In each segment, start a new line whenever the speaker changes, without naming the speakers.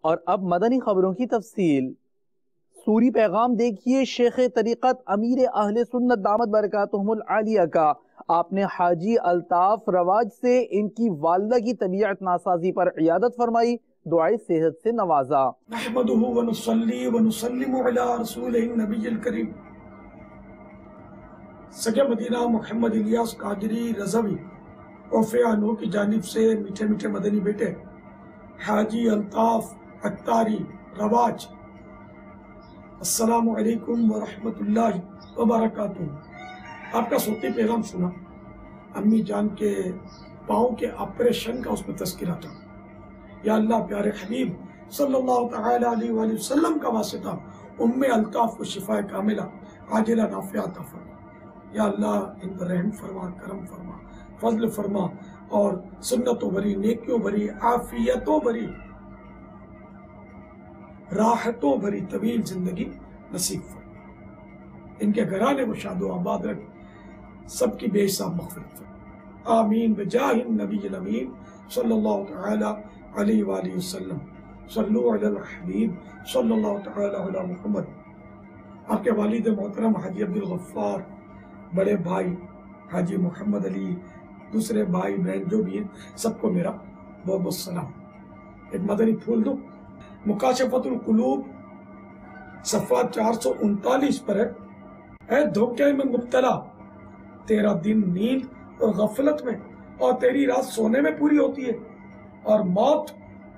اور اب مدنی خبروں کی تفصیل۔ سوری پیغام دیکھیے شیخ طریقت امیر اہل سنت دامت برکاتہم العالیہ کا۔ آپ نے حاجی الطاف رواج سے ان کی والدہ کی طبیعت ناسازی پر عیادت فرمائی، دعائے صحت سے نوازا۔
نحمدہ ونصلی ونسلم علی رسولہ النبی الکریم سگے مدینہ محمد الیاس قادری رضوی اوفیانو کی جانب سے میٹھے میٹھے مدنی بیٹے حاجی الطاف اختاری رواج، السلام علیکم ورحمۃ اللہ وبرکاتہ۔ آپ کا صوتی پیغام سنا، امی جان کے پاؤں کے آپریشن کا اس میں تذکرہ تھا۔ یا اللہ پیارے حبیب صلی اللہ تعالی علیہ وآلہ وسلم کا واسطہ ام الطاف کو شفا کاملہ عاجلہ نافعہ عطا فرما۔ یا اللہ ان پر رحم فرما، کرم فرما، فضل فرما اور سنتوں بھری، نیکیوں بھری، عافیتوں بھری، راحتوں بھری طویل زندگی نصیب فرما۔ ان کے گھرانے کو شاد و آباد رکھ، سب کی بے حساب مغفرت فرما، آمین بجاہ النبی الامین صلی اللہ تعالی علیہ وآلہ وسلم۔ صلو علی الحبیب صلی اللہ تعالی علی محمد۔ آپ کے والد محترم حاجی عبدالغفار، بڑے بھائی حاجی محمد علی، دوسرے بھائی بہن جو بھی ہیں، سب کو میرا بہت بہت سلام۔ ایک مدنی پھول دو، مکاشفۃ القلوب صفحہ 439 پر ہے۔ اے دھوکے میں مبتلا، تیرا دن نیند اور غفلت میں اور تیری رات سونے میں پوری ہوتی ہے، اور موت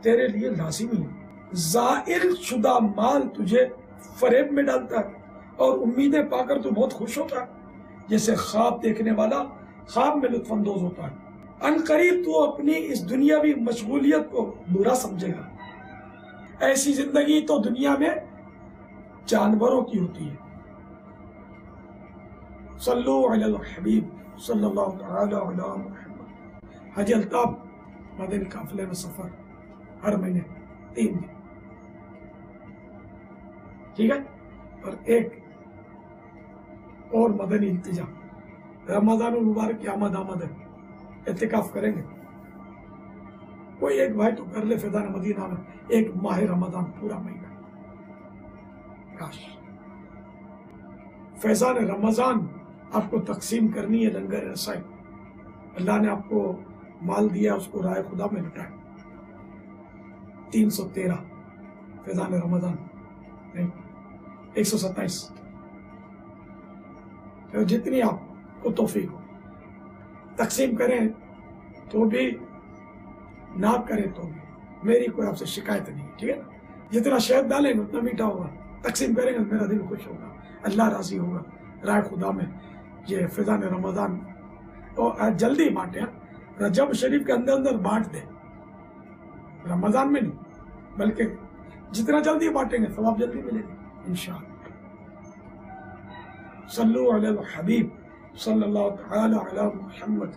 تیرے لیے لازمی ہے۔ زائل شدہ مال تجھے فریب میں ڈالتا ہے اور امیدیں پا کر تو بہت خوش ہوتا ہے، جیسے خواب دیکھنے والا خواب میں لطف اندوز ہوتا ہے۔ ان قریب تو اپنی اس دنیاوی مشغولیت کو برا سمجھے گا۔ ایسی زندگی تو دنیا میں جانوروں کی ہوتی ہے۔ صلو علی الحبیب صلی اللہ تعالی علی محمد۔ حاجی الطاف مدنی قافلے میں سفر ہر مہینے 3 دن، ٹھیک ہے؟ اور ایک اور مدنی التجا، رمضان المبارک کی آمد ہے، اعتکاف کریں گے، کوئی ایک بھائی تو کر لے فیضان مدینہ میں ایک ماہ رمضان پورا مہینہ۔ کاش فیضان رمضان آپ کو تقسیم کرنی ہے، لنگر رسائی، اللہ نے آپ کو مال دیا، اس کو راہ خدا میں لٹائے۔ 313 فیضان رمضان نہیں، 127، جتنی آپ کو توفیق ہو تقسیم کریں تو بھی، نہ کریں تو بھی، میری کوئی آپ سے شکایت نہیں، ٹھیک ہے نا؟ جتنا شہد ڈالیں گے اتنا میٹھا ہوگا، تقسیم کریں گے میرا دل خوش ہوگا، اللہ راضی ہوگا راہ خدا میں۔ یہ فیضان رمضان اور جلدی بانٹیں، رجب شریف کے اندر بانٹ دیں، رمضان میں نہیں، بلکہ جتنا جلدی بانٹیں گے ثواب جلدی ملے گا انشاءاللہ۔ صلو علی الحبیب صلی اللہ تعالی علی محمد۔